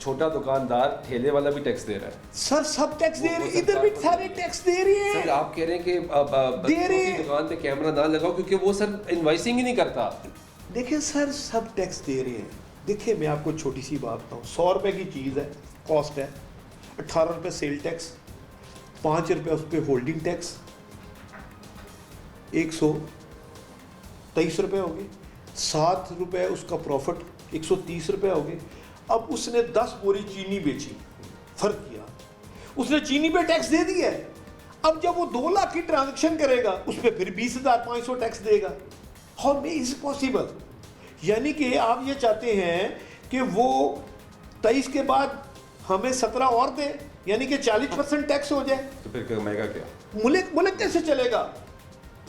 छोटा दुकानदार ठेले वाला भी टैक्स दे रहा है सर, सब टैक्स दे रहे हैं, इधर भी सारे टैक्स दे रहे हैं। सर आप कह रहे हैं कि दे रहे हैं। दुकान पे कैमरा ना लगाओ क्योंकि वो सर इनवाइसिंग ही नहीं करता। देखिए सर, सब टैक्स दे रहे हैं। देखिए मैं आपको छोटी सी बात बताऊँ, 100 रुपये की चीज़ है, कॉस्ट है, 18 रुपये सेल टैक्स, 5 रुपये उस पर होल्डिंग टैक्स, 123 रुपये हो गए, 7 रुपये उसका प्रॉफिट, 130 रुपये हो गए। अब उसने 10 बोरी चीनी बेची, फर्क किया, उसने चीनी पे टैक्स दे दिया है। अब जब वो 2 लाख की ट्रांजैक्शन करेगा उस पर फिर 20,500 टैक्स देगा। How is possible? यानी कि आप ये चाहते हैं कि वो 23 के बाद हमें 17 और दे, यानी कि 40% टैक्स हो जाए, तो फिर कमाएगा क्या? मुल्क कैसे चलेगा?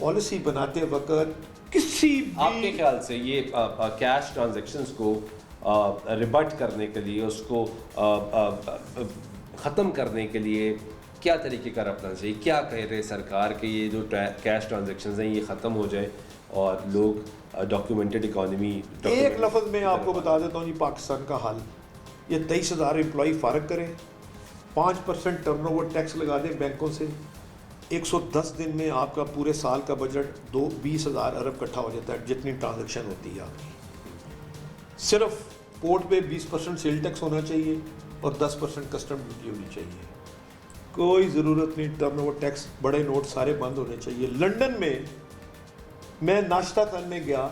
पॉलिसी बनाते वक्त किसी भी आपके ख्याल से ये कैश ट्रांजैक्शंस को रिबट करने के लिए, उसको ख़त्म करने के लिए क्या तरीक़ेकार अपनाना चाहिए? क्या कह रहे सरकार के ये जो कैश ट्रांजैक्शंस हैं ये ख़त्म हो जाए और लोग डॉक्यूमेंटेड इकॉनमी? एक लफ्ज़ में आपको बता देता हूँ जी, पाकिस्तान का हाल, ये 23,000 एम्प्लॉई फारग करें, 5% टर्नओवर टैक्स लगा दें बैंकों से, 110 दिन में आपका पूरे साल का बजट 20,000 अरब इकट्ठा हो जाता है, जितनी ट्रांजैक्शन होती है आपकी। सिर्फ पोर्ट पे 20% सेल टैक्स होना चाहिए और 10% कस्टम ड्यूटी होनी चाहिए। कोई ज़रूरत नहीं टर्नओवर टैक्स, बड़े नोट सारे बंद होने चाहिए। लंदन में मैं नाश्ता करने गया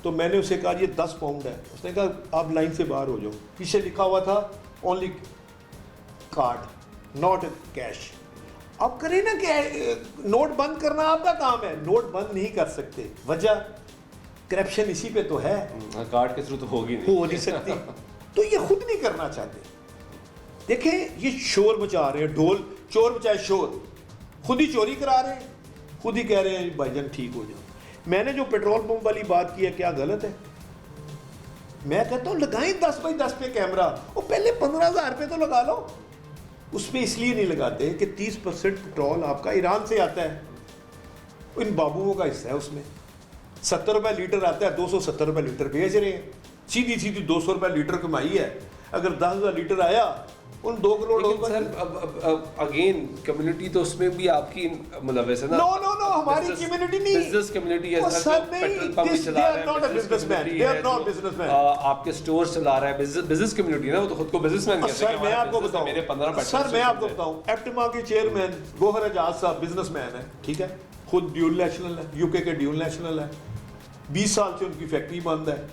तो मैंने उसे कहा ये 10 पाउंड है, उसने कहा आप लाइन से बाहर हो जाओ, पीछे लिखा हुआ था ओनली कार्ड नॉट कैश। अब करें ना कि नोट बंद करना आपका काम है, नोट बंद नहीं कर सकते, वजह करप्शन इसी पे तो है, कार्ड के थ्रू तो होगी हो नहीं सकती। तो ये खुद नहीं करना चाहते। देखें ये शोर मचा रहे हैं, ढोल चोर मचाए शोर, खुद ही चोरी करा रहे हैं, खुद ही कह रहे हैं भाईजान ठीक हो जाओ। मैंने जो पेट्रोल पंप वाली बात की है क्या गलत है? मैं कहता हूँ लगाएं 10 बाई 10 पे कैमरा, और पहले 15,000 रुपये तो लगा लो। उस पर इसलिए नहीं लगाते कि 30% पेट्रोल आपका ईरान से आता है, इन बाबुओं का हिस्सा है उसमें। 70 रुपये लीटर आता है, 270 रुपये लीटर बेच रहे हैं, सीधी 200 रुपये लीटर कमाई है। अगर 10,000 लीटर आया उन 2 करोड़ लोगों। सर अगेन कम्युनिटी तो उसमें भी आपकी मुलव्वस है ना? नो हमारी कम्युनिटी नहीं, बिजनेस कम्युनिटी है सर, पेट्रोल पंप भी चला रहा है, बिजनेसमैन आपके स्टोर चला रहा है, बिजनेस कम्युनिटी ना, वो तो खुद को बिजनेसमैन कहते हैं। सर मैं आपको बताऊं, मेरे 15% सर मैं आपको बताऊं, एप्टिमा के चेयरमैन गोहर एजाज साहब बिजनेसमैन है, ठीक है, खुद ड्यूल नेशनल है, यूके के ड्यूल नेशनल है, 20 साल से उनकी फैक्ट्री बंद है,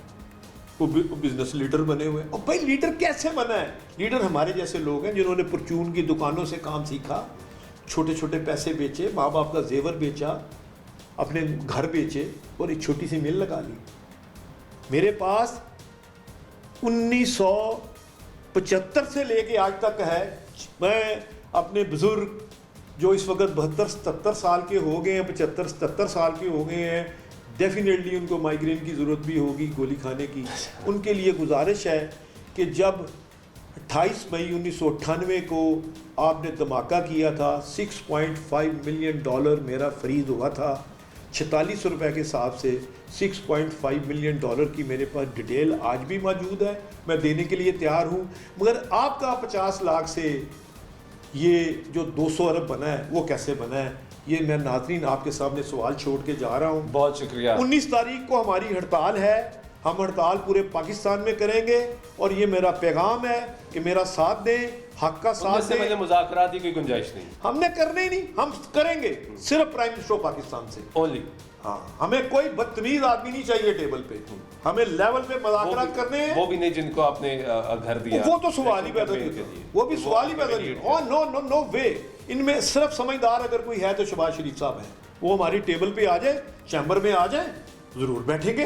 वो बिजनेस लीडर बने हुए हैं। और भाई लीडर कैसे बना है? लीडर हमारे जैसे लोग हैं जिन्होंने परचून की दुकानों से काम सीखा, छोटे छोटे पैसे बेचे, माँ बाप का जेवर बेचा, अपने घर बेचे और एक छोटी सी मिल लगा ली। मेरे पास 1975 से लेके आज तक है। मैं अपने बुजुर्ग जो इस वक्त 72-77 साल के हो गए हैं, 75-77 साल के हो गए हैं, डेफिनेटली उनको माइग्रेन की ज़रूरत भी होगी गोली खाने की। उनके लिए गुजारिश है कि जब 28 मई 1998 को आपने धमाका किया था, $6.5 मिलियन मेरा फ्रीज हुआ था, 46 रुपये के हिसाब से $6.5 मिलियन की मेरे पास डिटेल आज भी मौजूद है, मैं देने के लिए तैयार हूँ। मगर आपका 50 लाख से ये जो 200 अरब बना है वो कैसे बना है, ये मैं नाज़रीन आपके सामने सवाल छोड़ के जा रहा हूँ। बहुत शुक्रिया। 19 तारीख को हमारी हड़ताल है, हम हड़ताल पूरे पाकिस्तान में करेंगे और ये मेरा पैगाम है कि मेरा साथ दें, हक का साथ दें। पहले मुज़ाकरात की कोई गुंजाइश नहीं, हमने करने ही नहीं, हम करेंगे सिर्फ प्राइम मिनिस्टर ऑफ पाकिस्तान से ओनली। हाँ, हमें कोई बदतमीज आदमी नहीं चाहिए टेबल पे, हमें लेवल पे मुज़ाकरात करने हैं। वो भी नहीं जिनको आपने घर दिया, वो तो सवाल ही पैदा नहीं, वो भी सवाल ही पैदा नहीं। नो वे, इनमें सिर्फ समझदार अगर कोई है तो शहबाज शरीफ साहब है, वो हमारी टेबल पे आ जाए, चैम्बर में आ जाए, जरूर बैठेंगे।